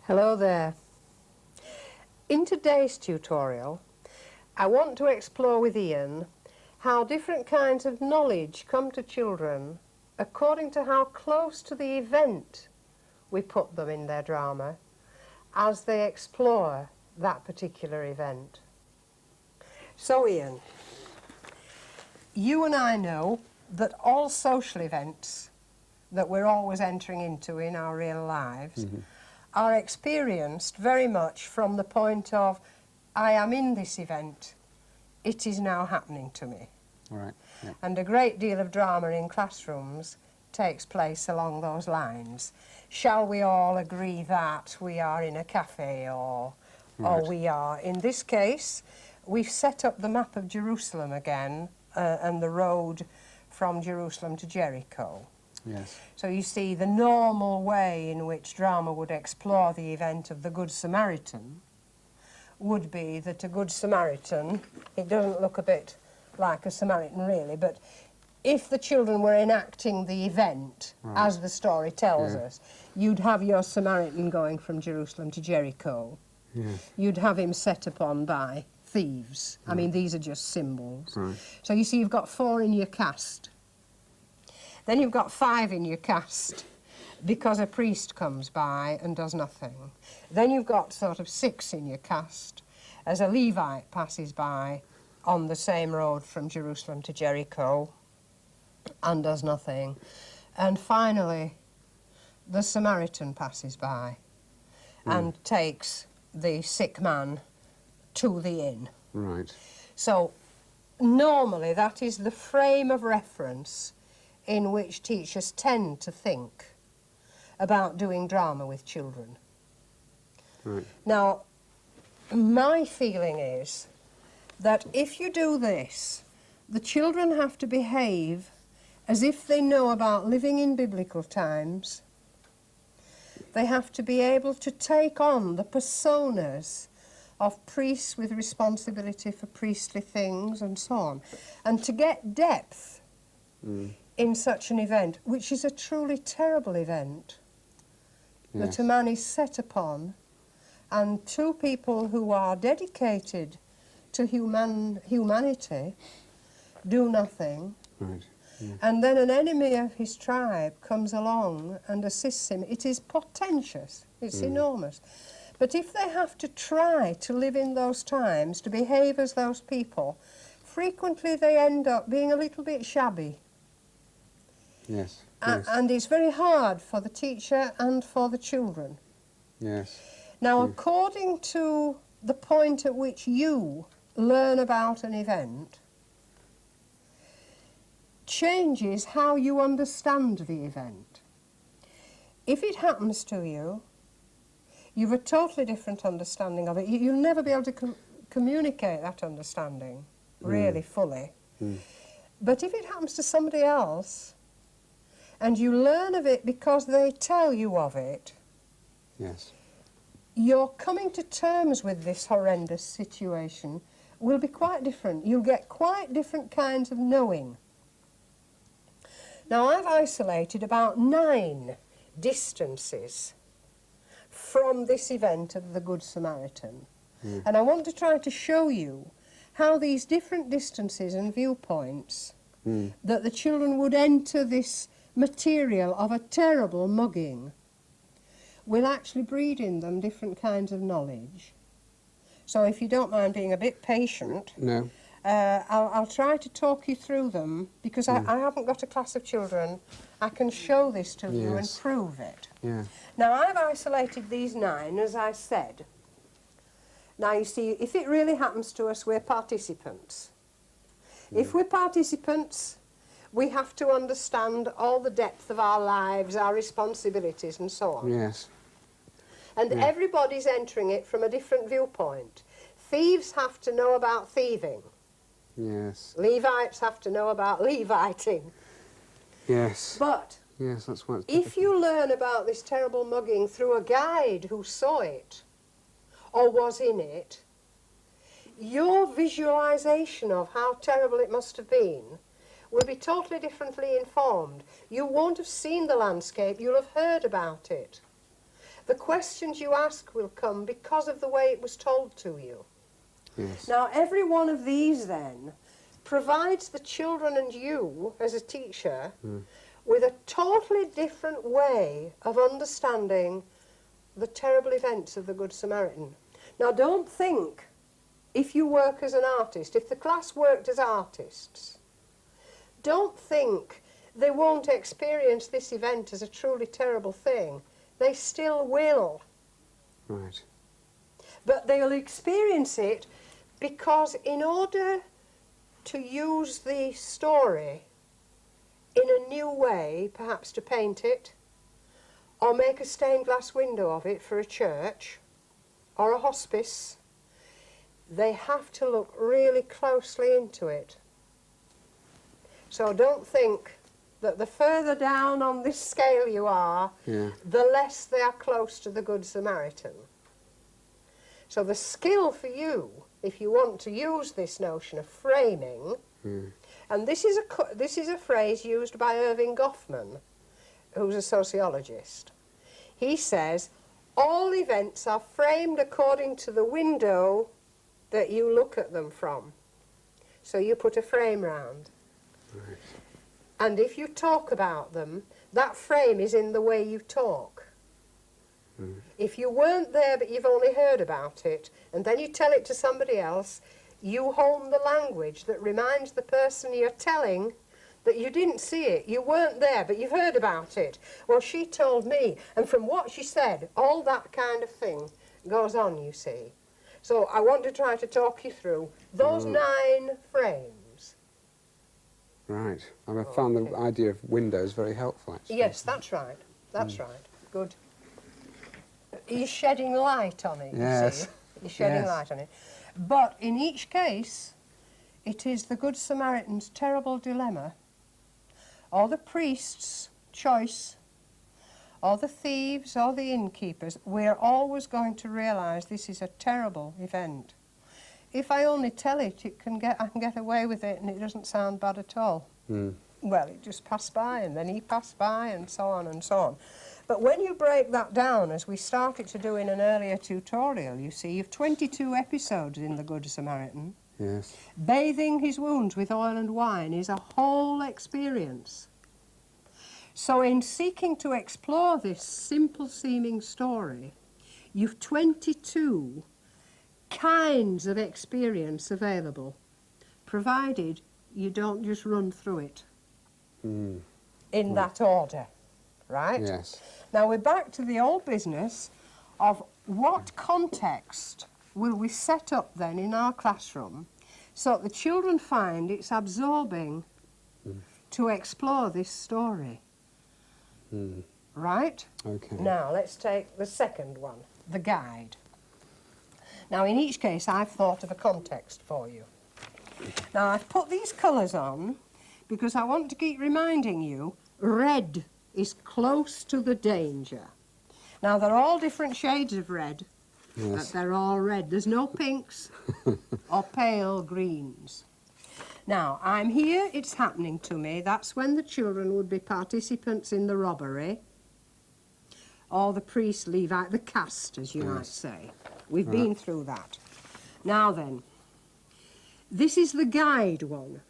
Hello there. In today's tutorial, I want to explore with Ian how different kinds of knowledge come to children according to how close to the event we put them in their drama as they explore that particular event. So Ian, you and I know that all social events that we're always entering into in our real lives are experienced very much from the point of, I am in this event, it is now happening to me. All right. Yeah. And a great deal of drama in classrooms takes place along those lines. Shall we all agree that we are in a cafe or we are, in this case, we've set up the map of Jerusalem again and the road from Jerusalem to Jericho. Yes. So you see, the normal way in which drama would explore the event of the Good Samaritan would be that a Good Samaritan, it doesn't look a bit like a Samaritan really, but if the children were enacting the event as the story tells us, you'd have your Samaritan going from Jerusalem to Jericho. You'd have him set upon by thieves. I mean, these are just symbols. So you see, you've got 4 in your cast. Then you've got 5 in your cast because a priest comes by and does nothing. Then you've got sort of 6 in your cast as a Levite passes by on the same road from Jerusalem to Jericho and does nothing. And finally, the Samaritan passes by and takes the sick man to the inn. Right. So normally that is the frame of reference in which teachers tend to think about doing drama with children. Right. Now, my feeling is that if you do this, the children have to behave as if they know about living in biblical times. They have to be able to take on the personas of priests with responsibility for priestly things and so on, and to get depth in such an event, which is a truly terrible event, that a man is set upon, and 2 people who are dedicated to humanity do nothing, and then an enemy of his tribe comes along and assists him. It is portentous, it's enormous. But if they have to try to live in those times, to behave as those people, frequently they end up being a little bit shabby. Yes. And it's very hard for the teacher and for the children. Yes. Now, according to the point at which you learn about an event, changes how you understand the event. If it happens to you, you've a totally different understanding of it. You'll never be able to communicate that understanding really fully. But if it happens to somebody else, and you learn of it because they tell you of it, your coming to terms with this horrendous situation will be quite different. You'll get quite different kinds of knowing. Now, I've isolated about 9 distances from this event of the Good Samaritan. And I want to try to show you how these different distances and viewpoints that the children would enter this material of a terrible mugging will actually breed in them different kinds of knowledge. So if you don't mind being a bit patient, I'll try to talk you through them, because I haven't got a class of children. I can show this to you and prove it. Now, I've isolated these 9, as I said. Now, you see, if it really happens to us, we're participants. If we're participants, we have to understand all the depth of our lives, our responsibilities and so on. And everybody's entering it from a different viewpoint. Thieves have to know about thieving. Levites have to know about Leviting. But that's what if you learn about this terrible mugging through a guide who saw it or was in it, your visualization of how terrible it must have been will be totally differently informed. You won't have seen the landscape, you'll have heard about it. The questions you ask will come because of the way it was told to you. Yes. Now, every one of these then provides the children and you, as a teacher, with a totally different way of understanding the terrible events of the Good Samaritan. Now, don't think, if you work as an artist, if the class worked as artists, don't think they won't experience this event as a truly terrible thing. They still will. Right. But they'll experience it because in order to use the story in a new way, perhaps to paint it, or make a stained glass window of it for a church or a hospice, they have to look really closely into it. So don't think that the further down on this scale you are, the less they are close to the Good Samaritan. So the skill for you, if you want to use this notion of framing, and this is a phrase used by Goffman, who's a sociologist. He says, all events are framed according to the window that you look at them from. So you put a frame round. Right. And if you talk about them, that frame is in the way you talk. If you weren't there but you've only heard about it, and then you tell it to somebody else, you hone the language that reminds the person you're telling that you didn't see it, you weren't there, but you've heard about it. Well, she told me, and from what she said, all that kind of thing goes on, you see. So I want to try to talk you through those 9 frames. Right. I found the idea of windows very helpful, actually. Yes, that's right. That's right. Good. You're shedding light on it, you Yes. see. You're shedding Yes. light on it. But in each case, it is the Good Samaritan's terrible dilemma, or the priest's choice, or the thieves, or the innkeepers. We're always going to realise this is a terrible event. If I only tell it, I can get away with it and it doesn't sound bad at all. Well, it just passed by and then he passed by and so on and so on. But when you break that down, as we started to do in an earlier tutorial, you see, you've 22 episodes in the Good Samaritan. Yes. Bathing his wounds with oil and wine is a whole experience. So in seeking to explore this simple-seeming story, you've 22 kinds of experience available, provided you don't just run through it in that order, right? Yes. Now we're back to the old business of what context will we set up then in our classroom so that the children find it's absorbing to explore this story. Right? Okay. Now let's take the second one, the guide. Now in each case I've thought of a context for you. Now I've put these colours on because I want to keep reminding you red is close to the danger. Now they're all different shades of red, but they're all red. There's no pinks or pale greens. Now I'm here, it's happening to me. That's when the children would be participants in the robbery, or the priest leave out the cast, as you might say. We've been through that. Now then, this is the guide one.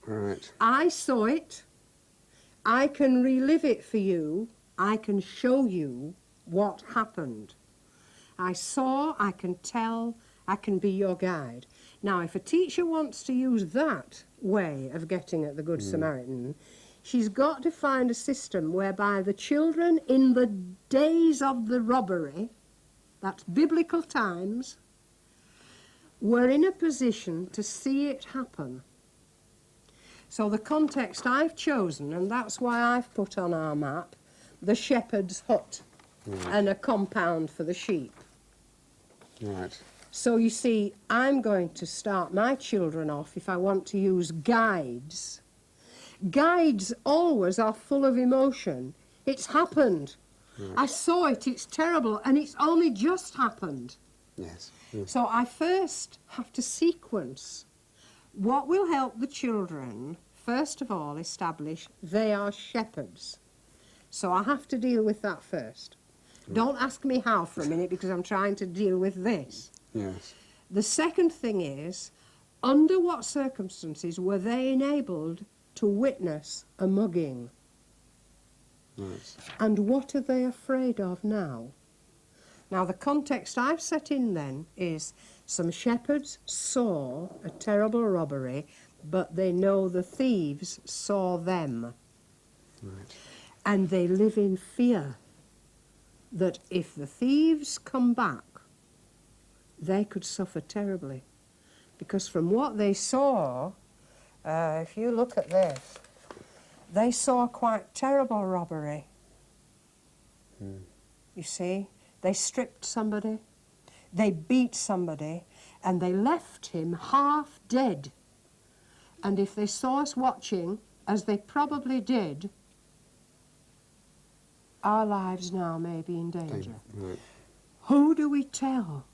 Right. I saw it. I can relive it for you. I can show you what happened. I saw, I can tell, I can be your guide. Now, if a teacher wants to use that way of getting at the Good Samaritan, she's got to find a system whereby the children in the days of the robbery, that's biblical times, were in a position to see it happen. So the context I've chosen, and that's why I've put on our map the shepherd's hut and a compound for the sheep. Right. So you see, I'm going to start my children off, if I want to use guides. Guides always are full of emotion. It's happened. I saw it, it's terrible, and it's only just happened. Yes. So I first have to sequence what will help the children, first of all, establish they are shepherds. So I have to deal with that first. Don't ask me how for a minute, because I'm trying to deal with this. Yes. The second thing is, under what circumstances were they enabled to witness a mugging? Right. And what are they afraid of now? Now, the context I've set in then is some shepherds saw a terrible robbery, but they know the thieves saw them. Right. And they live in fear that if the thieves come back, they could suffer terribly. Because from what they saw, if you look at this, they saw quite terrible robbery. You see, they stripped somebody, they beat somebody, and they left him half dead. And if they saw us watching, as they probably did, our lives now may be in danger. Right. Who do we tell?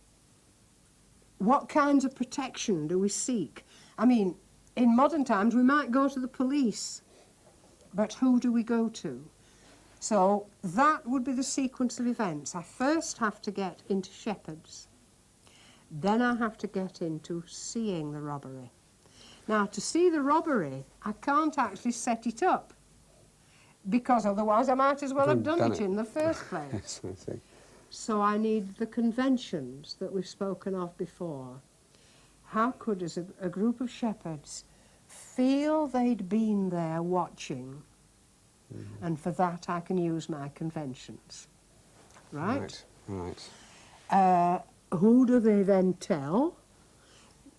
What kinds of protection do we seek? I mean, in modern times we might go to the police, but who do we go to? So that would be the sequence of events. I first have to get into shepherds. Then I have to get into seeing the robbery. Now, to see the robbery, I can't actually set it up, because otherwise I might as well have done it in the first place. Yes, I see. So I need the conventions that we've spoken of before. How could, as a group of shepherds, feel they'd been there watching? And for that I can use my conventions. Right? Right. Who do they then tell?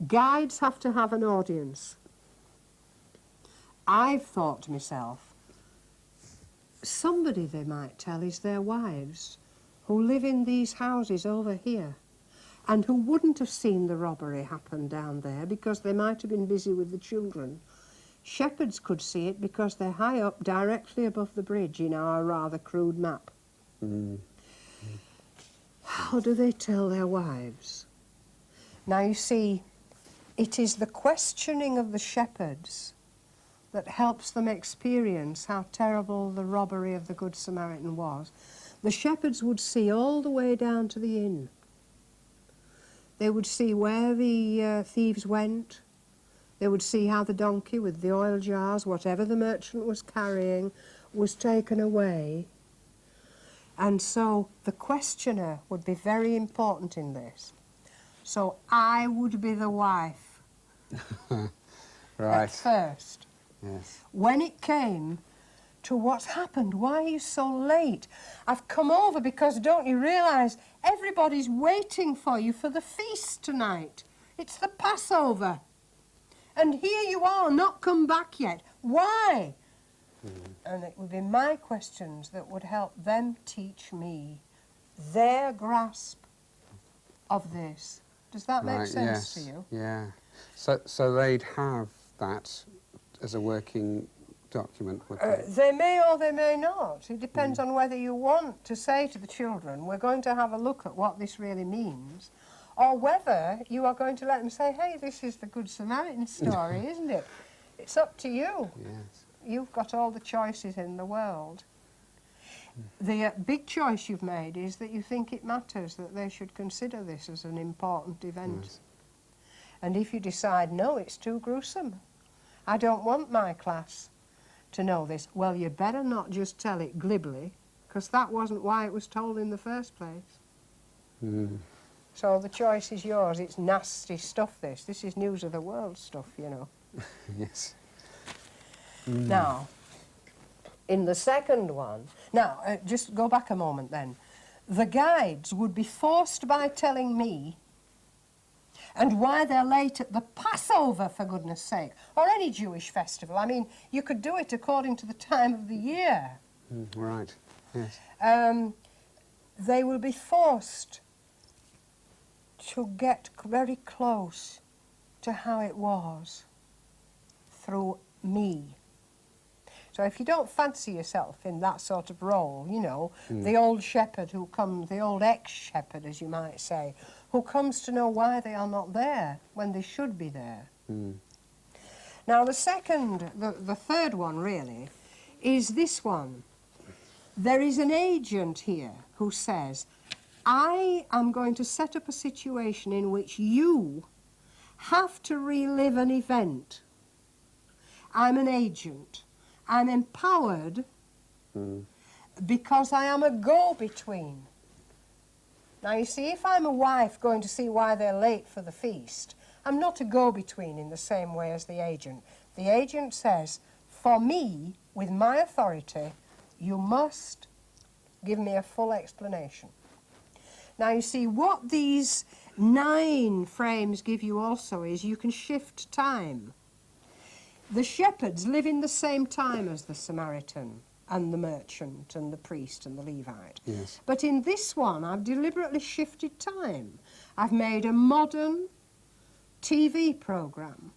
Guides have to have an audience. I've thought to myself, somebody they might tell is their wives, who live in these houses over here, and who wouldn't have seen the robbery happen down there because they might have been busy with the children. Shepherds could see it because they're high up, directly above the bridge in our rather crude map. How do they tell their wives? Now, you see, it is the questioning of the shepherds that helps them experience how terrible the robbery of the Good Samaritan was. The shepherds would see all the way down to the inn. They would see where the thieves went. They would see how the donkey with the oil jars, whatever the merchant was carrying, was taken away. And so the questioner would be very important in this. So I would be the wife Right. at first. Yes. When it came to what's happened, why are you so late? I've come over because, don't you realise, everybody's waiting for you for the feast tonight. It's the Passover. And here you are, not come back yet. Why? And it would be my questions that would help them teach me their grasp of this. Does that make sense to you? Yeah. So they'd have that as a working document, would they? They may or they may not. It depends on whether you want to say to the children, we're going to have a look at what this really means, or whether you are going to let them say, hey, this is the Good Samaritan story, isn't it? It's up to you. Yes. You've got all the choices in the world. The big choice you've made is that you think it matters, that they should consider this as an important event. Yes. And if you decide, no, it's too gruesome, I don't want my class to know this, well, you better not just tell it glibly, because that wasn't why it was told in the first place. So the choice is yours. It's nasty stuff, this. This is news of the world stuff, you know. Yes. Now, in the second one, now, just go back a moment then. The guides would be forced by telling me, and why they're late at the Passover, for goodness sake, or any Jewish festival. I mean, you could do it according to the time of the year. Right. Yes. They will be forced to get very close to how it was through me. So if you don't fancy yourself in that sort of role, you know, the old shepherd who comes, the old ex-shepherd, as you might say, who comes to know why they are not there when they should be there. Now the third one really, is this one. There is an agent here who says, I am going to set up a situation in which you have to relive an event. I'm an agent. I'm empowered because I am a go-between. Now, you see, if I'm a wife going to see why they're late for the feast, I'm not a go-between in the same way as the agent. The agent says, for me, with my authority, you must give me a full explanation. Now, you see, what these 9 frames give you also is you can shift time. The shepherds live in the same time as the Samaritan and the merchant and the priest and the Levite. Yes. But in this one, I've deliberately shifted time. I've made a modern TV programme.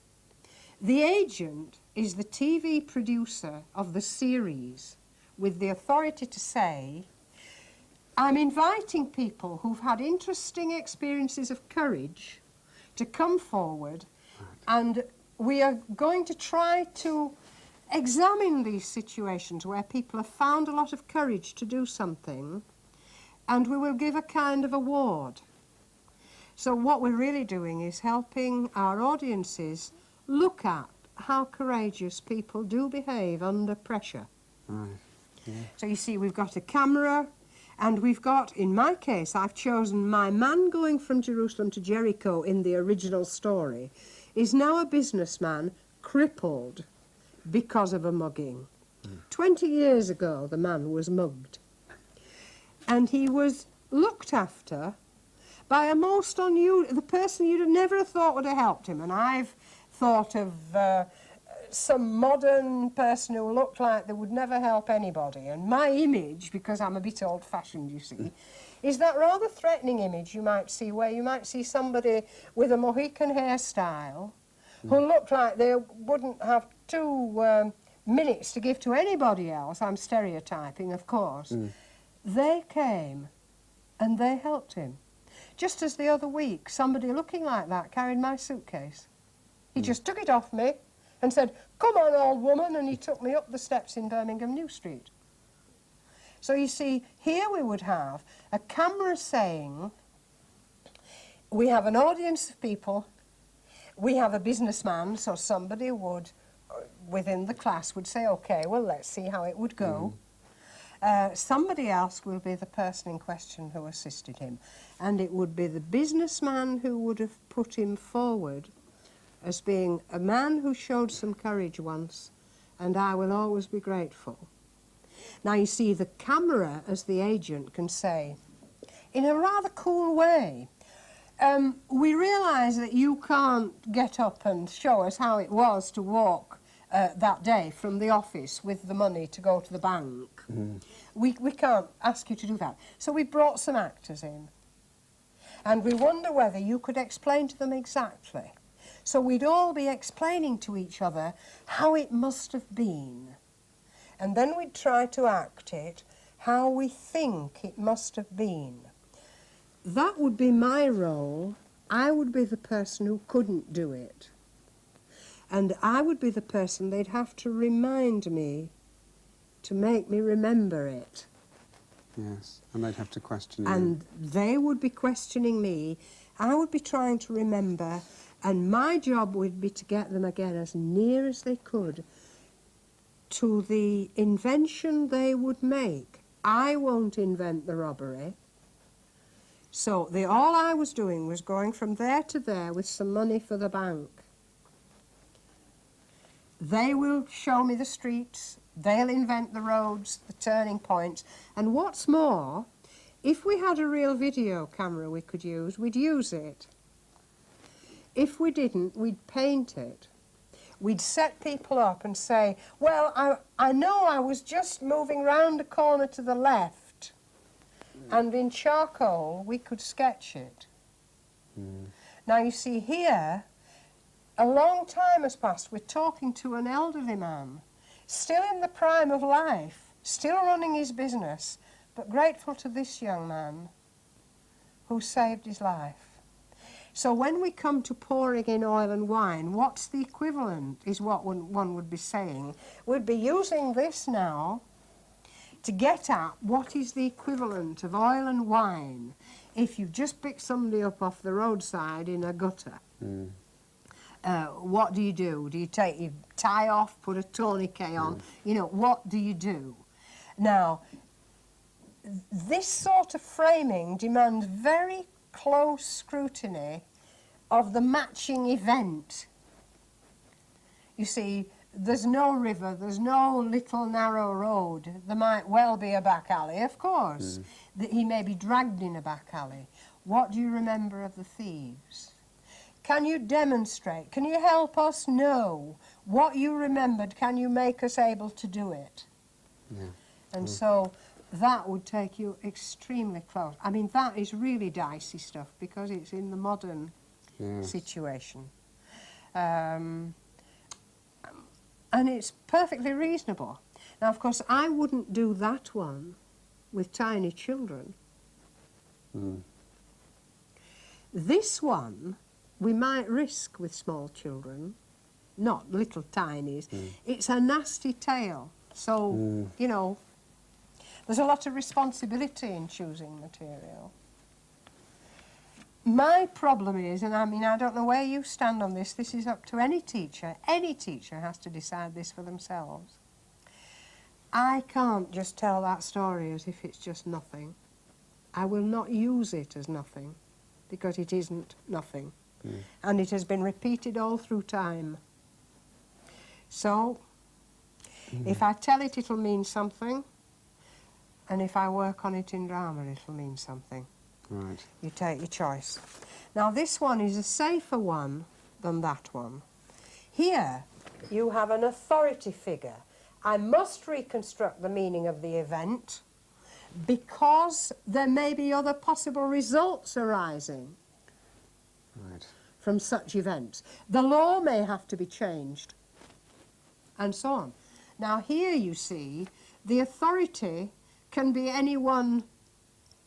The agent is the TV producer of the series with the authority to say, I'm inviting people who've had interesting experiences of courage to come forward, and we are going to try to examine these situations where people have found a lot of courage to do something, and we will give a kind of award. So what we're really doing is helping our audiences look at how courageous people do behave under pressure. Right. Yeah. So you see, we've got a camera, and we've got, in my case, I've chosen my man going from Jerusalem to Jericho in the original story is now a businessman crippled because of a mugging. 20 years ago, the man was mugged. And he was looked after by a most unusual, the person you'd have never thought would have helped him. And I've thought of some modern person who looked like they would never help anybody. And my image, because I'm a bit old-fashioned, you see, is that rather threatening image you might see, where you might see somebody with a Mohican hairstyle who looked like they wouldn't have 2 minutes to give to anybody else. I'm stereotyping, of course. They came and they helped him. Just as the other week, somebody looking like that carried my suitcase. He just took it off me and said, come on, old woman, and he took me up the steps in Birmingham New Street. So you see, here we would have a camera saying, we have an audience of people, we have a businessman, so somebody would, within the class, would say, OK, well, let's see how it would go. Somebody else will be the person in question who assisted him, and it would be the businessman who would have put him forward as being a man who showed some courage once, and I will always be grateful. Now, you see, the camera, as the agent, can say, in a rather cool way, we realise that you can't get up and show us how it was to walk that day from the office with the money to go to the bank. We can't ask you to do that. So we brought some actors in, and we wonder whether you could explain to them exactly. So we'd all be explaining to each other how it must have been. And then we'd try to act it how we think it must have been. That would be my role. I would be the person who couldn't do it. And I would be the person they'd have to remind me to make me remember it. Yes, and they'd have to question you. And they would be questioning me. I would be trying to remember, and my job would be to get them again as near as they could to the invention they would make. I won't invent the robbery. So all I was doing was going from there to there with some money for the bank. They will show me the streets, they'll invent the roads, the turning points, and what's more, if we had a real video camera we could use, we'd use it. If we didn't, we'd paint it. We'd set people up and say, well, I know I was just moving round a corner to the left, and in charcoal we could sketch it. Now you see here, a long time has passed. We're talking to an elderly man, still in the prime of life, still running his business, but grateful to this young man who saved his life. So when we come to pouring in oil and wine, what's the equivalent, is what one would be saying. We'd be using this now to get at what is the equivalent of oil and wine if you just pick somebody up off the roadside in a gutter. What do you do? Do you take your tie off, put a tourniquet on? You know, what do you do? Now, this sort of framing demands very close scrutiny of the matching event. You see, there's no river, there's no little narrow road. There might well be a back alley, of course. He may be dragged in a back alley. What do you remember of the thieves? Can you demonstrate? Can you help us know what you remembered? Can you make us able to do it? And so that would take you extremely close. I mean, that is really dicey stuff because it's in the modern situation. And it's perfectly reasonable. Now, of course, I wouldn't do that one with tiny children. This one we might risk with small children, not little tinies. It's a nasty tale, so, you know, there's a lot of responsibility in choosing material. My problem is, and I mean, I don't know where you stand on this, this is up to any teacher has to decide this for themselves. I can't just tell that story as if it's just nothing. I will not use it as nothing, because it isn't nothing. And it has been repeated all through time. So, if I tell it, it'll mean something, and if I work on it in drama, it'll mean something. Right. You take your choice. Now, this one is a safer one than that one. Here, you have an authority figure. I must reconstruct the meaning of the event because there may be other possible results arising from such events. The law may have to be changed, and so on. Now, here you see the authority can be anyone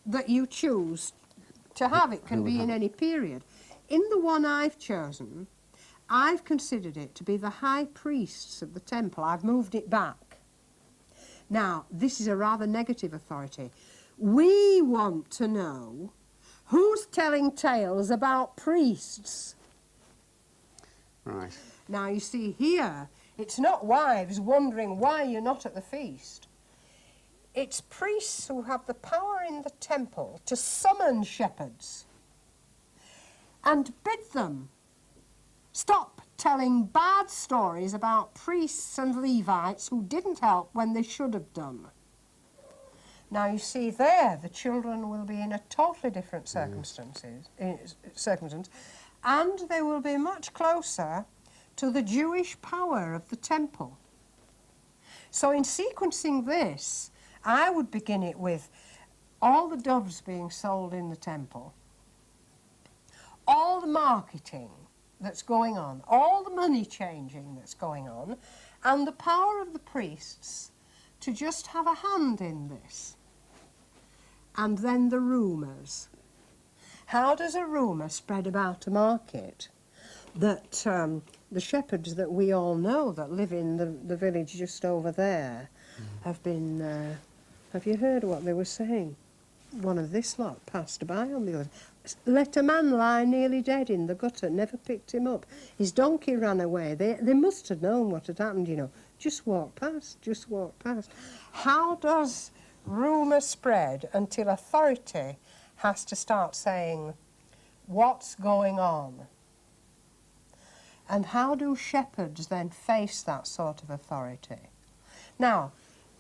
that you choose to have. It can be in any period. In the one I've chosen, I've considered it to be the high priests of the temple. I've moved it back. Now, this is a rather negative authority. We want to know who's telling tales about priests. Right. Now, you see here, it's not wives wondering why you're not at the feast. It's priests who have the power in the temple to summon shepherds and bid them stop telling bad stories about priests and Levites who didn't help when they should have done. Now, you see there, the children will be in a totally different circumstance, and they will be much closer to the Jewish power of the temple. So in sequencing this, I would begin it with all the doves being sold in the temple, all the marketing that's going on, all the money changing that's going on, and the power of the priests to just have a hand in this. And then the rumours. How does a rumour spread about a market that the shepherds that we all know that live in the village just over there have been... have you heard what they were saying? One of this lot passed by on the other. Let a man lie nearly dead in the gutter, never picked him up. His donkey ran away. They must have known what had happened, you know. Just walk past, just walk past. How does rumour spread until authority has to start saying what's going on? And how do shepherds then face that sort of authority? Now,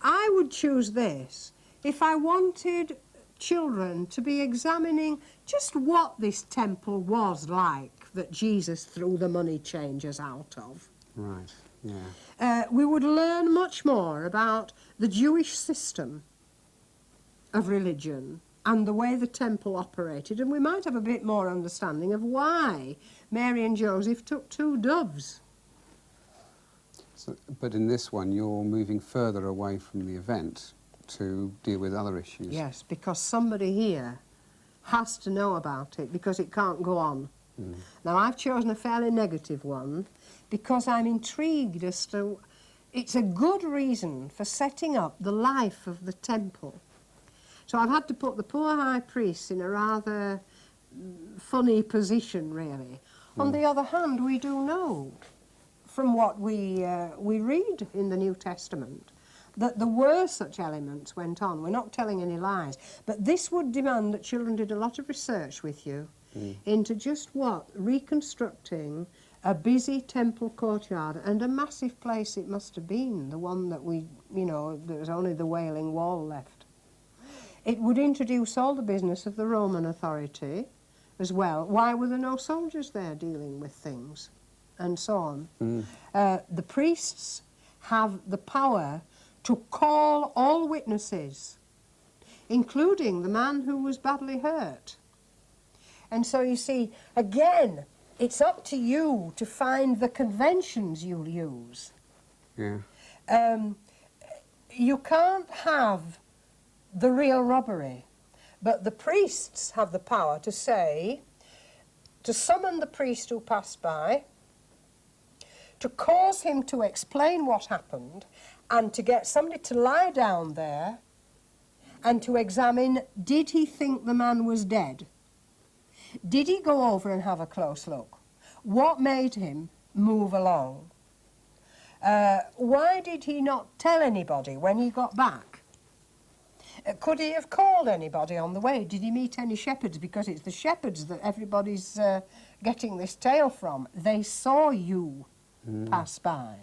I would choose this if I wanted children to be examining just what this temple was like that Jesus threw the money changers out of. Right, yeah. We would learn much more about the Jewish system of religion and the way the temple operated, and we might have a bit more understanding of why Mary and Joseph took 2 doves. So, but in this one, you're moving further away from the event to deal with other issues. Yes, because somebody here has to know about it, because it can't go on. Now, I've chosen a fairly negative one because I'm intrigued as to it's a good reason for setting up the life of the temple. So I've had to put the poor high priest in a rather funny position, really. On the other hand, we do know from what we read in the New Testament that there were such elements went on. We're not telling any lies. But this would demand that children did a lot of research with you into just what reconstructing a busy temple courtyard, and a massive place it must have been, the one that we, you know, there was only the Wailing Wall left. It would introduce all the business of the Roman authority as well. Why were there no soldiers there dealing with things? And so on. The priests have the power to call all witnesses, including the man who was badly hurt. And so you see, again, it's up to you to find the conventions you'll use. Yeah. You can't have the real robbery, but the priests have the power to say, to summon the priest who passed by, to cause him to explain what happened, and to get somebody to lie down there and to examine, did he think the man was dead? Did he go over and have a close look? What made him move along? Why did he not tell anybody when he got back? Could he have called anybody on the way? Did he meet any shepherds? Because it's the shepherds that everybody's getting this tale from. They saw you pass by.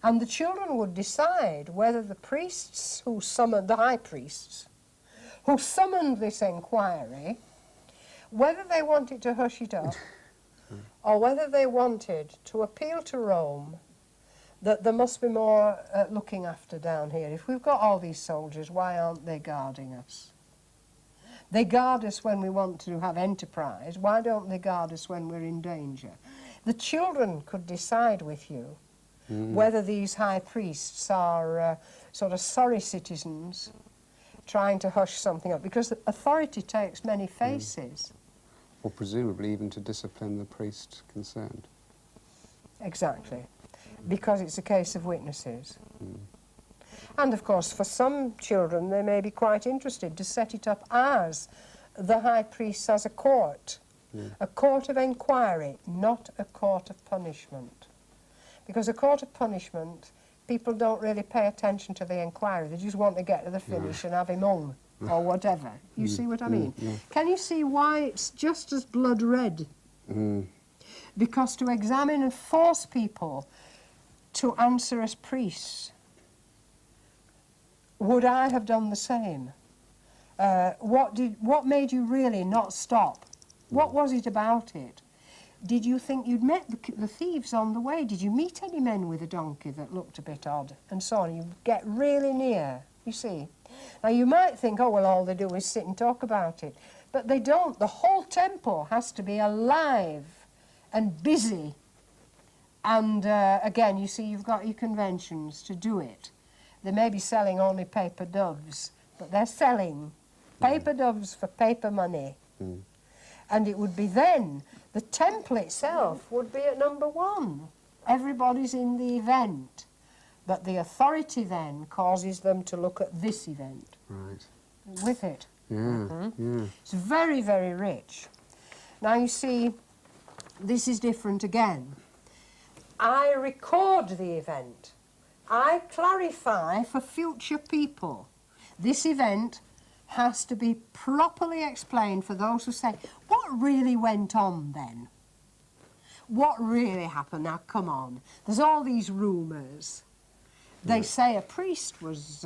And the children would decide whether the priests who summoned, the high priests, who summoned this inquiry, whether they wanted to hush it up or whether they wanted to appeal to Rome that there must be more looking after down here. If we've got all these soldiers, why aren't they guarding us? They guard us when we want to have enterprise. Why don't they guard us when we're in danger? The children could decide with you whether these high priests are sort of sorry citizens trying to hush something up, because authority takes many faces. Or presumably even to discipline the priest concerned. Exactly, because it's a case of witnesses. And of course, for some children, they may be quite interested to set it up as the high priest as a court of inquiry, not a court of punishment. Because a court of punishment, people don't really pay attention to the inquiry. They just want to get to the finish and have him hung or whatever. You see what I mean? Can you see why it's just as blood red? Because to examine and force people to answer as priests, would I have done the same? What made you really not stop? What was it about it? Did you think you'd met the thieves on the way? Did you meet any men with a donkey that looked a bit odd? And so on. You get really near, you see. Now you might think, oh, well, all they do is sit and talk about it. But they don't. The whole temple has to be alive and busy. And again, you see, you've got your conventions to do it. They may be selling only paper doves, but they're selling paper doves for paper money. And it would be then, the temple itself would be at number one. Everybody's in the event. But the authority then causes them to look at this event. Right. With it. Yeah, yeah. It's very, very rich. Now you see, this is different again. I record the event. I clarify for future people. This event has to be properly explained for those who say, what really went on then? What really happened? Now, come on. There's all these rumours. They say a priest was,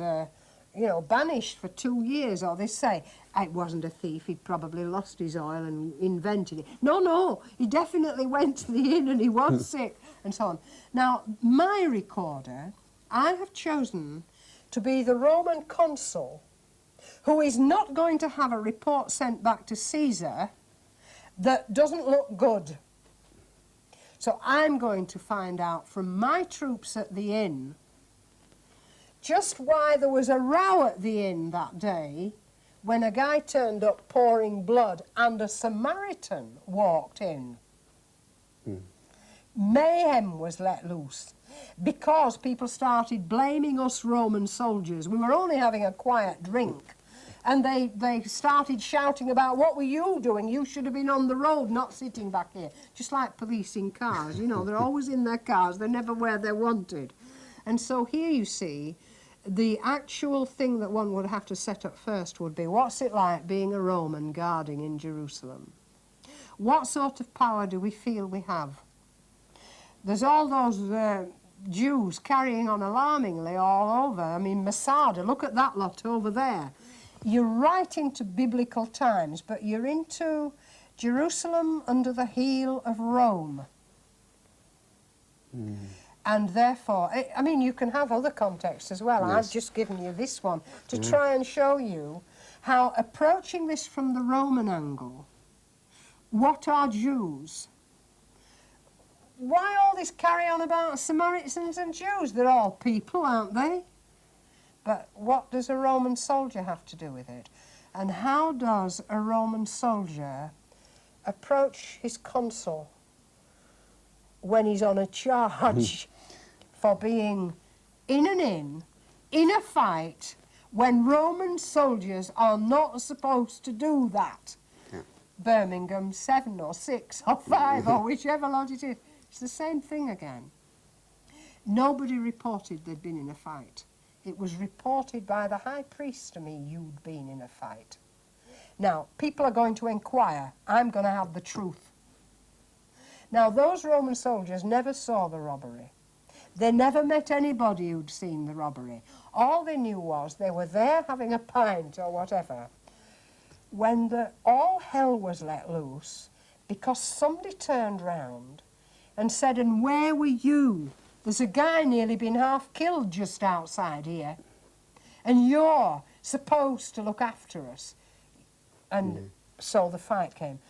banished for 2 years, or they say it wasn't a thief, he probably lost his oil and invented it. No, he definitely went to the inn and he was sick, and so on. Now, my recorder, I have chosen to be the Roman consul who is not going to have a report sent back to Caesar that doesn't look good. So I'm going to find out from my troops at the inn just why there was a row at the inn that day when a guy turned up pouring blood and a Samaritan walked in. Mayhem was let loose. because people started blaming us Roman soldiers. We were only having a quiet drink. And they started shouting about, what were you doing? You should have been on the road, not sitting back here. Just like police in cars, you know, they're always in their cars, they're never where they're wanted. And so here you see, the actual thing that one would have to set up first would be, what's it like being a Roman guarding in Jerusalem? What sort of power do we feel we have? There's all those Jews carrying on alarmingly all over. I mean, Masada, look at that lot over there. You're right into biblical times, but you're into Jerusalem under the heel of Rome. And therefore, I mean, you can have other contexts as well. Yes. I've just given you this one to try and show you how approaching this from the Roman angle, what are Jews? Why all this carry on about Samaritans and Jews? They're all people, aren't they? But what does a Roman soldier have to do with it? And how does a Roman soldier approach his consul when he's on a charge for being in an inn, in a fight, when Roman soldiers are not supposed to do that? Yeah. Birmingham 7 or 6 or 5 or whichever lot it is. It's the same thing again. Nobody reported they'd been in a fight. It was reported by the high priest to me you'd been in a fight. Now, people are going to inquire. I'm going to have the truth. Now, those Roman soldiers never saw the robbery. They never met anybody who'd seen the robbery. All they knew was they were there having a pint or whatever when all hell was let loose because somebody turned round and said, and where were you? There's a guy nearly been half killed just outside here, and you're supposed to look after us. And so the fight came.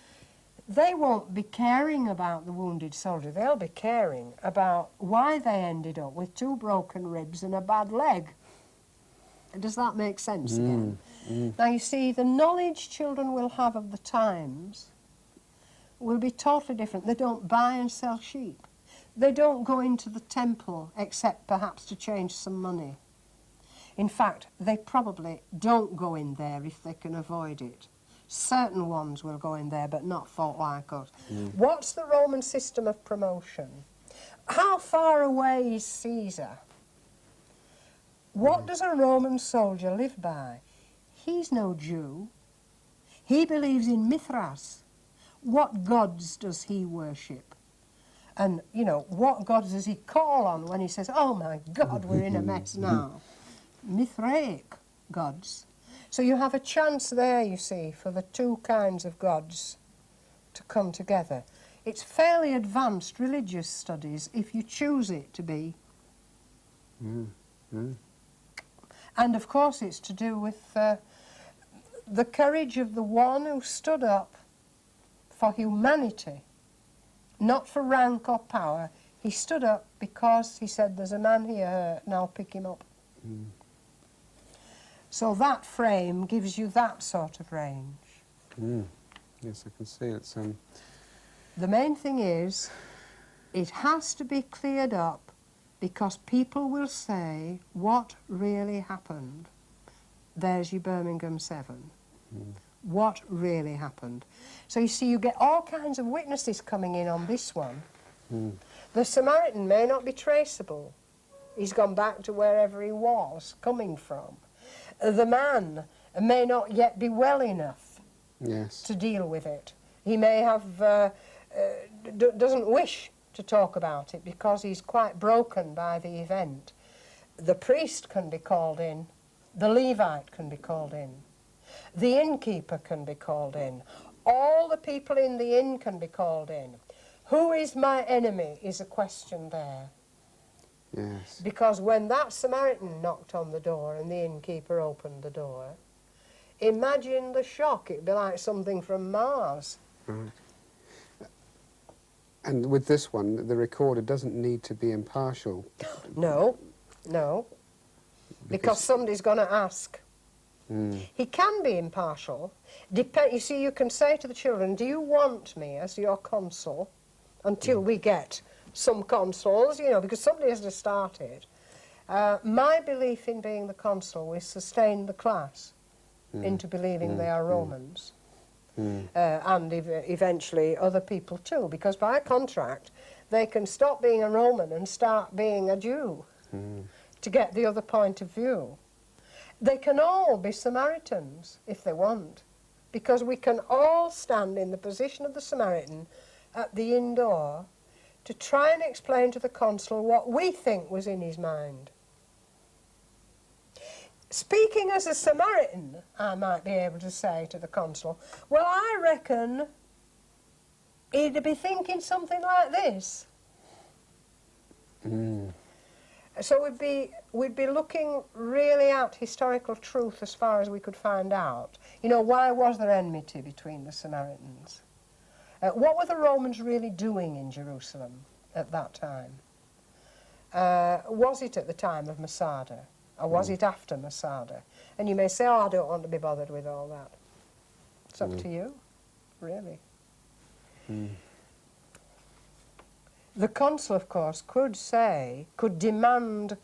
They won't be caring about the wounded soldier. They'll be caring about why they ended up with 2 broken ribs and a bad leg. And does that make sense again? Now, you see, the knowledge children will have of the times will be totally different. They don't buy and sell sheep. They don't go into the temple except perhaps to change some money. In fact, they probably don't go in there if they can avoid it. Certain ones will go in there, but not folk like us. What's the Roman system of promotion? How far away is Caesar? What does a Roman soldier live by? He's no Jew. He believes in Mithras. What gods does he worship? And, you know, what gods does he call on when he says, oh my God, we're in a mess now? Mithraic gods. So you have a chance there, you see, for the 2 kinds of gods to come together. It's fairly advanced religious studies if you choose it to be. And of course it's to do with the courage of the one who stood up for humanity, not for rank or power. He stood up because he said, there's a man here hurt and I'll pick him up. So that frame gives you that sort of range. Yes, I can see it's... The main thing is, it has to be cleared up because people will say, what really happened? There's your Birmingham 7. What really happened? So you see, you get all kinds of witnesses coming in on this one. The Samaritan may not be traceable. He's gone back to wherever he was coming from. The man may not yet be well enough to deal with it. He may have doesn't wish to talk about it because he's quite broken by the event. The priest can be called in. The Levite can be called in. The innkeeper can be called in. All the people in the inn can be called in. Who is my enemy is a question there. Yes. Because when that Samaritan knocked on the door and the innkeeper opened the door, imagine the shock. It'd be like something from Mars. Right. And with this one, the recorder doesn't need to be impartial. No, no. Because somebody's going to ask. He can be impartial. You see, you can say to the children, do you want me as your consul until we get some consuls, you know, because somebody has to start it. My belief in being the consul will sustain the class into believing they are Romans. And eventually other people too, because by contract they can stop being a Roman and start being a Jew to get the other point of view. They can all be Samaritans if they want, because we can all stand in the position of the Samaritan at the inn door to try and explain to the consul what we think was in his mind. Speaking as a Samaritan, I might be able to say to the consul, well, I reckon he'd be thinking something like this. So we'd be looking really at historical truth as far as we could find out. You know, why was there enmity between the Samaritans? What were the Romans really doing in Jerusalem at that time? Was it at the time of Masada? Or was it after Masada? And you may say, oh, I don't want to be bothered with all that. It's up to you, really. The consul, of course, could demand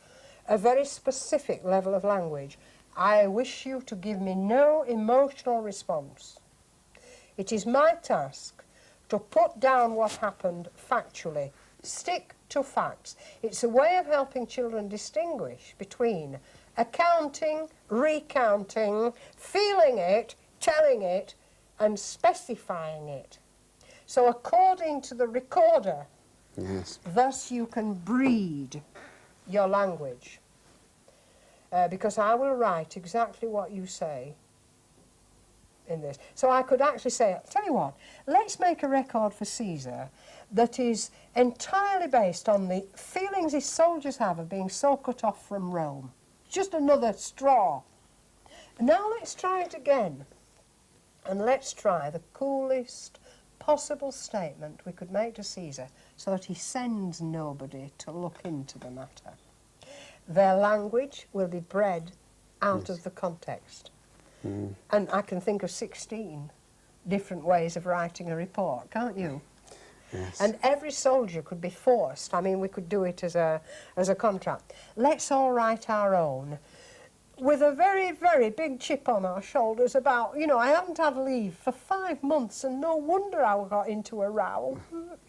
a very specific level of language. I wish you to give me no emotional response. It is my task to put down what happened factually. Stick to facts. It's a way of helping children distinguish between accounting, recounting, feeling it, telling it, and specifying it. So according to the recorder, thus you can breed your language. Because I will write exactly what you say in this. So I could actually say, tell you what, let's make a record for Caesar that is entirely based on the feelings his soldiers have of being so cut off from Rome. Just another straw. Now let's try it again. And let's try the coolest possible statement we could make to Caesar so that he sends nobody to look into the matter. Their language will be bred out of the context. And I can think of 16 different ways of writing a report, can't you? Yes. And every soldier could be forced. I mean, we could do it as a contract. Let's all write our own, with a very, very big chip on our shoulders about, you know, I haven't had leave for 5 months and no wonder I got into a row,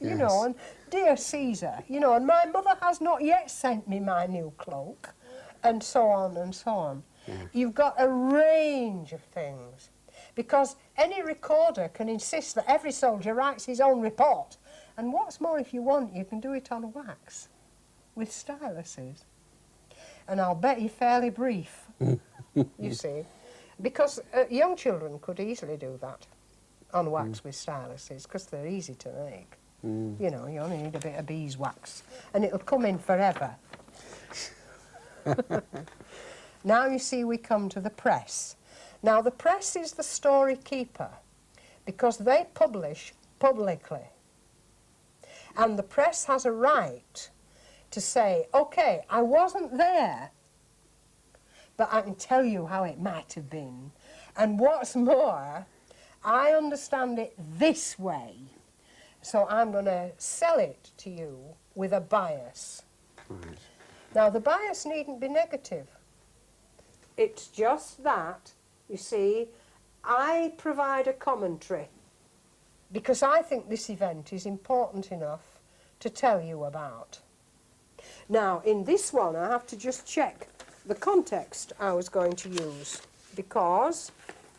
you know, and dear Caesar, you know, and my mother has not yet sent me my new cloak, and so on and so on. You've got a range of things, because any recorder can insist that every soldier writes his own report. And what's more, if you want, you can do it on wax with styluses. And I'll bet you fairly brief, you see. Because young children could easily do that on wax with styluses, because they're easy to make. You know, you only need a bit of beeswax, and it'll come in forever. Now, you see, we come to the press. Now, the press is the story keeper, because they publish publicly. And the press has a right to say, OK, I wasn't there, but I can tell you how it might have been. And what's more, I understand it this way, so I'm going to sell it to you with a bias. Right. Now, the bias needn't be negative. It's just that, you see, I provide a commentary because I think this event is important enough to tell you about. Now, in this one, I have to just check the context I was going to use, because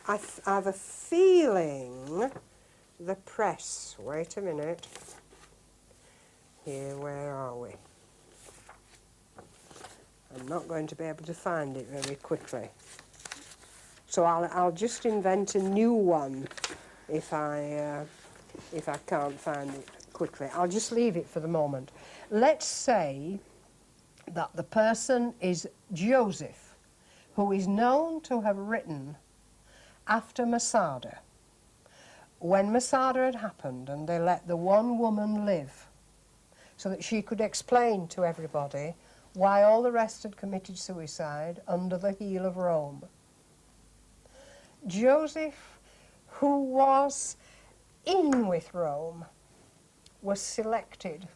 I have a feeling the press... Wait a minute. Here, where are we? I'm not going to be able to find it very quickly. So I'll just invent a new one if I can't find it quickly. I'll just leave it for the moment. Let's say that the person is Joseph, who is known to have written after Masada, when Masada had happened and they let the one woman live so that she could explain to everybody why all the rest had committed suicide under the heel of Rome. Joseph, who was in with Rome, was selected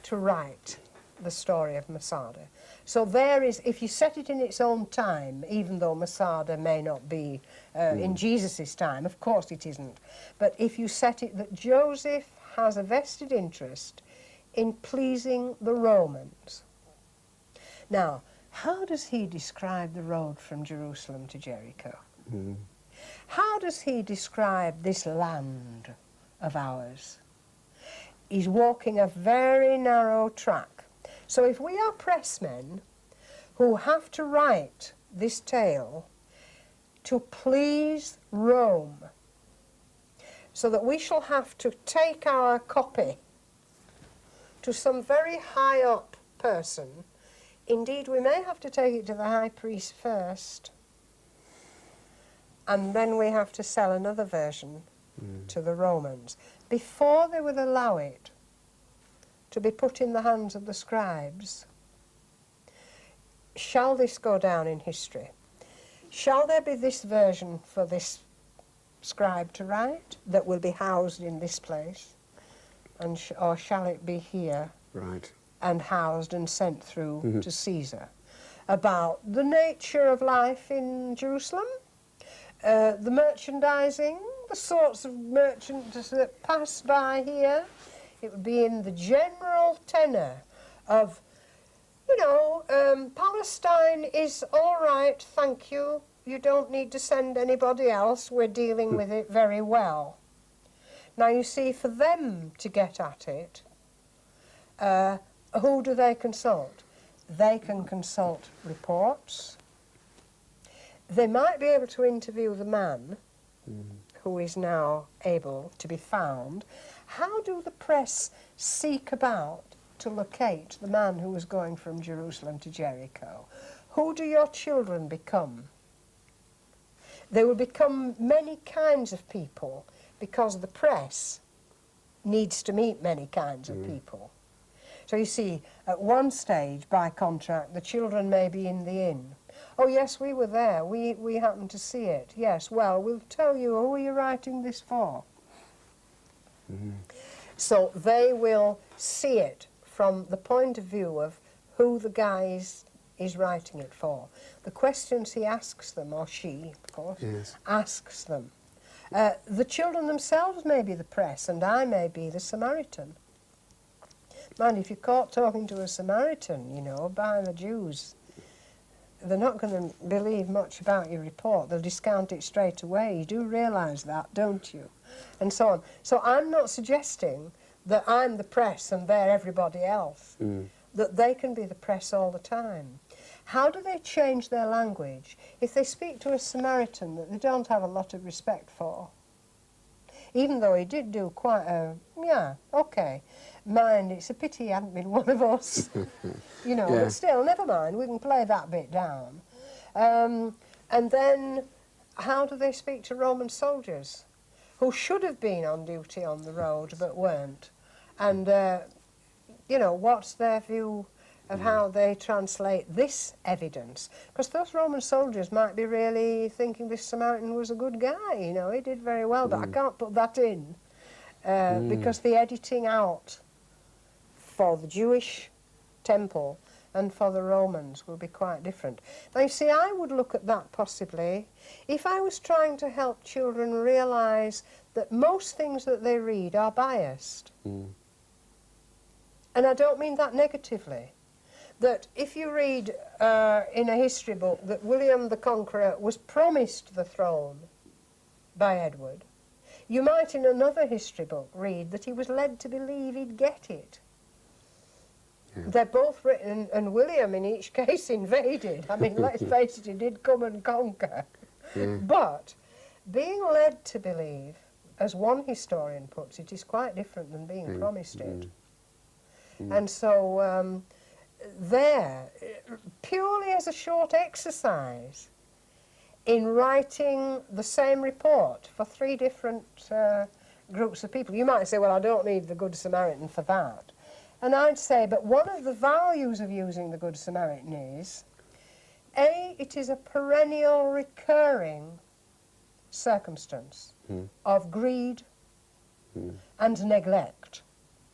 to write the story of Masada. So there is, if you set it in its own time, even though Masada may not be in Jesus' time, of course it isn't, but if you set it that Joseph has a vested interest in pleasing the Romans. Now, how does he describe the road from Jerusalem to Jericho? How does he describe this land of ours? He's walking a very narrow track. So if we are pressmen who have to write this tale to please Rome, so that we shall have to take our copy to some very high up person, indeed we may have to take it to the high priest first, and then we have to sell another version to the Romans before they would allow it to be put in the hands of the scribes. Shall this go down in history? Shall there be this version for this scribe to write that will be housed in this place, and or shall it be here and housed and sent through to Caesar? About the nature of life in Jerusalem, the merchandising, the sorts of merchants that pass by here. It would be in the general tenor of, you know, Palestine is all right, thank you. You don't need to send anybody else. We're dealing with it very well. Now, you see, for them to get at it, who do they consult? They can consult reports. They might be able to interview the man who is now able to be found. How do the press seek about to locate the man who was going from Jerusalem to Jericho? Who do your children become? They will become many kinds of people because the press needs to meet many kinds of people. So you see, at one stage, by contract, the children may be in the inn. Oh, yes, we were there. We happened to see it. Yes, well, we'll tell you, who are you writing this for? So they will see it from the point of view of who the guy is writing it for. The questions he asks them, or she, of course, asks them. The children themselves may be the press, and I may be the Samaritan. Mind, if you're caught talking to a Samaritan, you know, by the Jews, they're not going to believe much about your report. They'll discount it straight away. You do realise that, don't you? And so on. So I'm not suggesting that I'm the press and they're everybody else, that they can be the press all the time. How do they change their language if they speak to a Samaritan that they don't have a lot of respect for? Even though he did do quite a, yeah, okay. Mind, it's a pity he hadn't been one of us. You know, but still, never mind, we can play that bit down. And then, how do they speak to Roman soldiers who should have been on duty on the road but weren't? And, you know, what's their view of how they translate this evidence? Because those Roman soldiers might be really thinking this Samaritan was a good guy, you know, he did very well, but I can't put that in because the editing out for the Jewish temple and for the Romans will be quite different. Now, you see, I would look at that possibly if I was trying to help children realise that most things that they read are biased. And I don't mean that negatively. That if you read in a history book that William the Conqueror was promised the throne by Edward, you might in another history book read that he was led to believe he'd get it. They're both written, and William in each case invaded. I mean, let's face it, he did come and conquer. But being led to believe, as one historian puts it, is quite different than being promised it. And so there, purely as a short exercise in writing the same report for 3 different groups of people, you might say, well, I don't need the Good Samaritan for that. And I'd say, but one of the values of using the Good Samaritan is, A, it is a perennial recurring circumstance of greed and neglect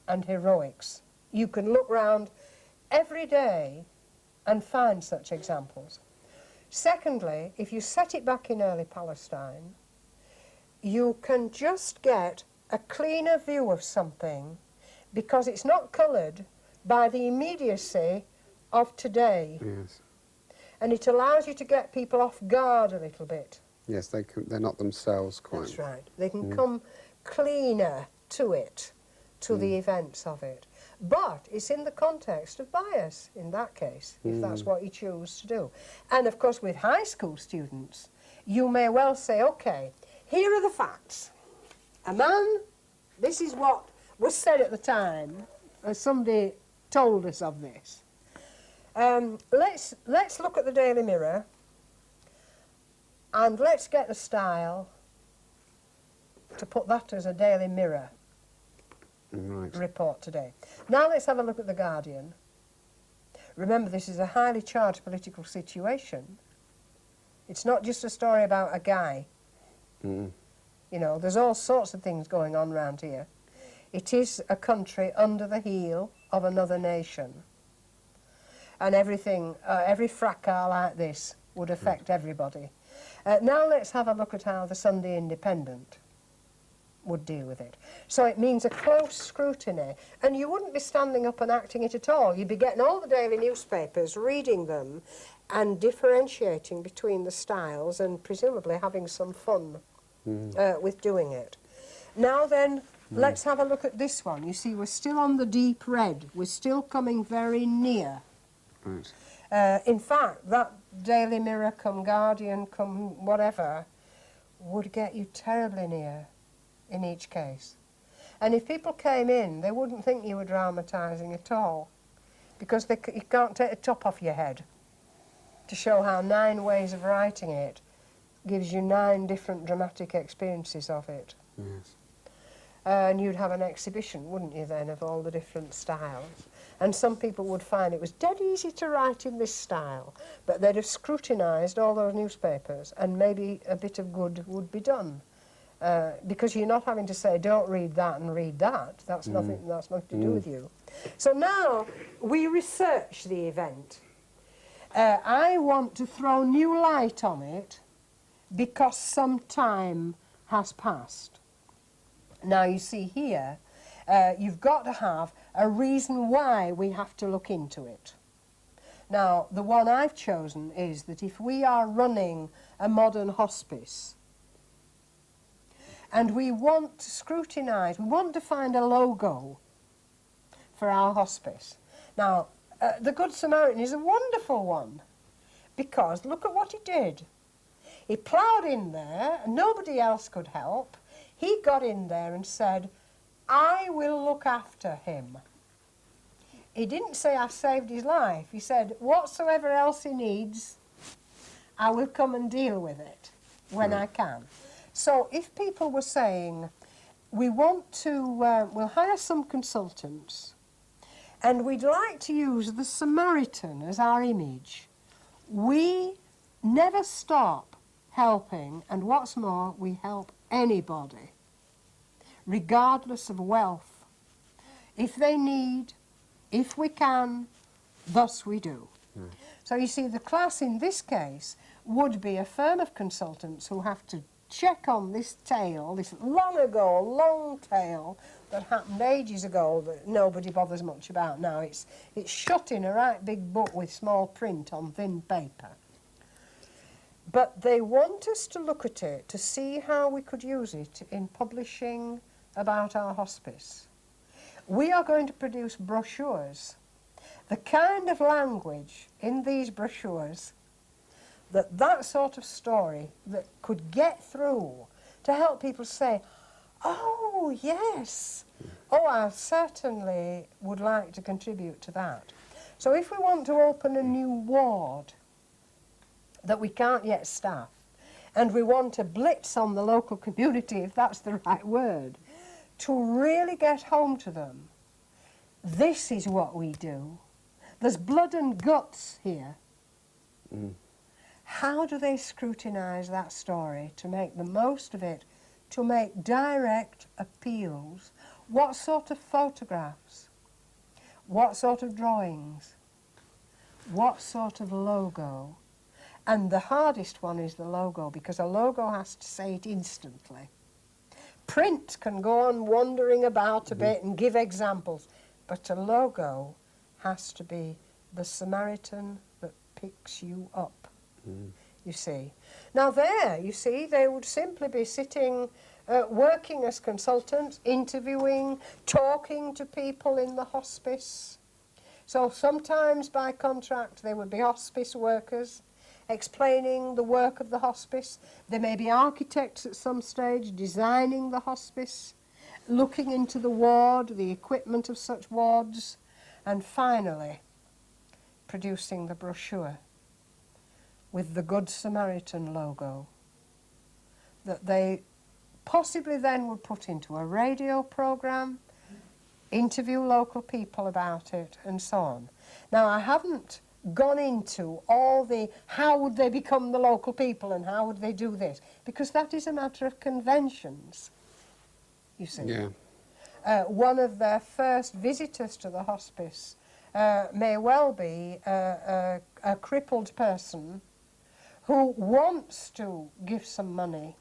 and heroics You can look round every day and find such examples. Secondly, if you set it back in early Palestine, you can just get a cleaner view of something because it's not coloured by the immediacy of today. Yes. And it allows you to get people off guard a little bit. Yes, they're not themselves quite. That's right. They can come cleaner to it, to the events of it. But it's in the context of bias, in that case, if that's what you choose to do. And of course, with high school students, you may well say, OK, here are the facts. A man, this is what was said at the time, as somebody told us of this. Let's look at the Daily Mirror and let's get the style to put that as a Daily Mirror report today. Now let's have a look at the Guardian. Remember, this is a highly charged political situation. It's not just a story about a guy. You know, there's all sorts of things going on around here. It is a country under the heel of another nation. And everything, every fracas like this would affect everybody. Now let's have a look at how the Sunday Independent would deal with it. So it means a close scrutiny, and you wouldn't be standing up and acting it at all. You'd be getting all the daily newspapers, reading them, and differentiating between the styles, and presumably having some fun with doing it. Now then, let's have a look at this one. You see, we're still on the deep red. We're still coming very near. Right. In fact, that Daily Mirror, come Guardian, come whatever, would get you terribly near in each case. And if people came in, they wouldn't think you were dramatising at all, because you can't take the top off your head to show how 9 ways of writing it gives you 9 different dramatic experiences of it. Yes. And you'd have an exhibition, wouldn't you then, of all the different styles. And some people would find it was dead easy to write in this style, but they'd have scrutinised all those newspapers and maybe a bit of good would be done. Because you're not having to say, don't read that and read that. That's nothing to do with you. So now we research the event. I want to throw new light on it because some time has passed. Now you see here, you've got to have a reason why we have to look into it. Now, the one I've chosen is that if we are running a modern hospice and we want to scrutinise, we want to find a logo for our hospice. Now, the Good Samaritan is a wonderful one because look at what he did. He ploughed in there and nobody else could help. He got in there and said, I will look after him. He didn't say, I've saved his life. He said, whatsoever else he needs, I will come and deal with it when I can. So if people were saying, we want to, we'll hire some consultants, and we'd like to use the Samaritan as our image, we never stop helping, and what's more, we help anybody, regardless of wealth. If they need, if we can, thus we do. So you see, the class in this case would be a firm of consultants who have to check on this tale, this long tale that happened ages ago that nobody bothers much about now. It's shut in a right big book with small print on thin paper. But they want us to look at it to see how we could use it in publishing about our hospice. We are going to produce brochures. The kind of language in these brochures that sort of story that could get through to help people say, oh, yes, oh, I certainly would like to contribute to that. So if we want to open a new ward that we can't yet staff, and we want a blitz on the local community, if that's the right word, to really get home to them, this is what we do. There's blood and guts here. How do they scrutinise that story to make the most of it, to make direct appeals? What sort of photographs? What sort of drawings? What sort of logo? And the hardest one is the logo, because a logo has to say it instantly. Print can go on wandering about a bit and give examples, but a logo has to be the Samaritan that picks you up, you see. Now there, you see, they would simply be sitting, working as consultants, interviewing, talking to people in the hospice. So sometimes by contract they would be hospice workers, explaining the work of the hospice. There may be architects at some stage designing the hospice, looking into the ward, the equipment of such wards, and finally producing the brochure with the Good Samaritan logo that they possibly then would put into a radio programme, interview local people about it, and so on. Now, I haven't gone into all the how would they become the local people and how would they do this, because that is a matter of conventions, you see. Yeah. One of their first visitors to the hospice may well be a crippled person who wants to give some money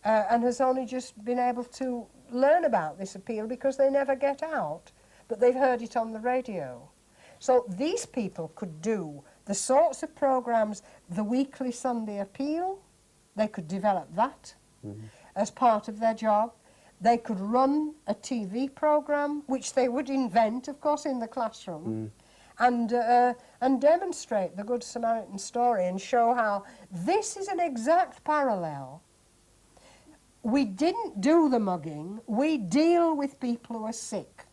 and has only just been able to learn about this appeal because they never get out, but they've heard it on the radio. So these people could do the sorts of programmes, the weekly Sunday appeal, they could develop that as part of their job. They could run a TV programme, which they would invent, of course, in the classroom, and demonstrate the Good Samaritan story and show how this is an exact parallel. We didn't do the mugging, we deal with people who are sick.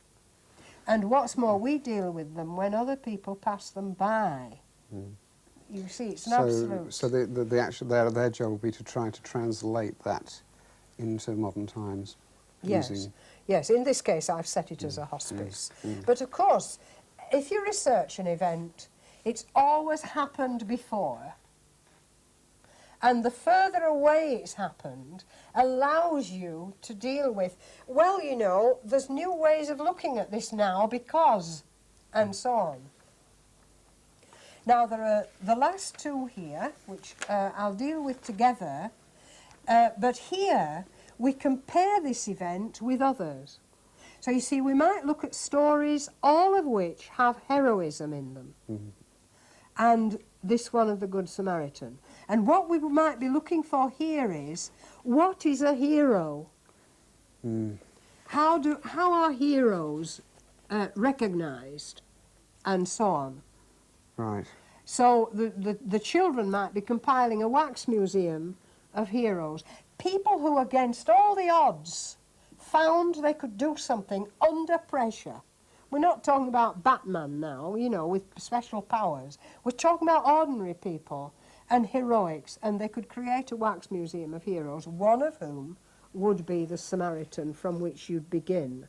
And what's more, we deal with them when other people pass them by. You see, it's an absolute... So the actual, their job will be to try to translate that into modern times. Yes, yes. In this case, I've set it as a hospice. But of course, if you research an event, it's always happened before. And the further away it's happened allows you to deal with, well, you know, there's new ways of looking at this now because, and so on. Now, there are the last two here, which I'll deal with together, but here we compare this event with others. So you see, we might look at stories, all of which have heroism in them. And this one of the Good Samaritan. And what we might be looking for here is, what is a hero? How are heroes recognised? And so on. Right. So the children might be compiling a wax museum of heroes. People who, against all the odds, found they could do something under pressure. We're not talking about Batman now, you know, with special powers. We're talking about ordinary people and heroics, and they could create a wax museum of heroes, one of whom would be the Samaritan from which you'd begin.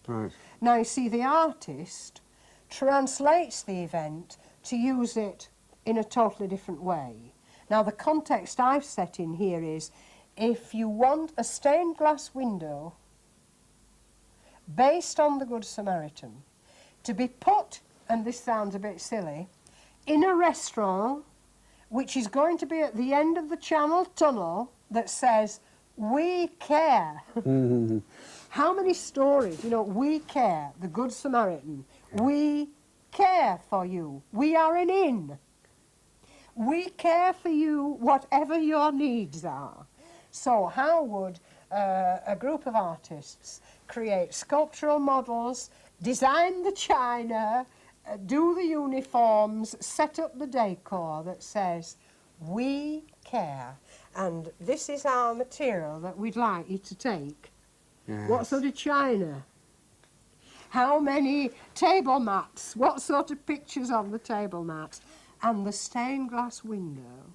Right. Now, you see, the artist translates the event to use it in a totally different way. Now, the context I've set in here is, if you want a stained glass window based on the Good Samaritan to be put, and this sounds a bit silly, in a restaurant which is going to be at the end of the Channel Tunnel that says, "We care." How many stories, you know, we care, the Good Samaritan, we care for you, we are an inn, we care for you whatever your needs are. So how would a group of artists create sculptural models, design the china, do the uniforms, set up the decor that says, "We care, and this is our material that we'd like you to take." Yes. What sort of china? How many table mats? What sort of pictures on the table mats? And the stained glass window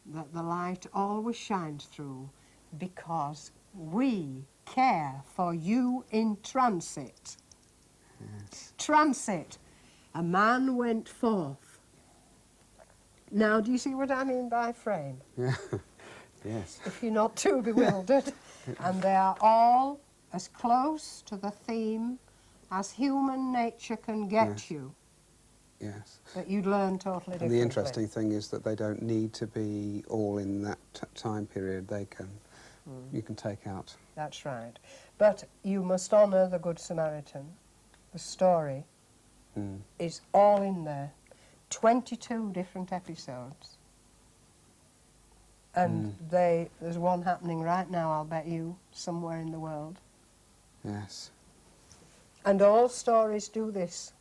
that the light always shines through, because we care for you in transit. Yes. Transit. A man went forth. Now, do you see what I mean by frame? Yeah. Yes. If you're not too bewildered. And they are all as close to the theme as human nature can get Yes. you, Yes. that you'd learn totally And differently. the interesting thing is that they don't need to be all in that time period. They can, you can take out. That's right. But you must honour the Good Samaritan. The story is all in there. 22 different episodes. And there's one happening right now, I'll bet you, somewhere in the world. Yes. And all stories do this.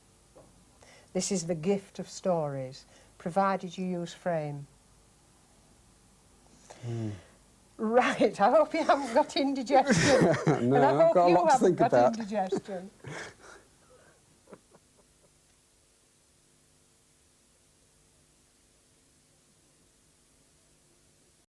This is the gift of stories, provided you use frame. Right, I hope you haven't got indigestion. No, And I I've hope got a you lot to haven't think got about. indigestion.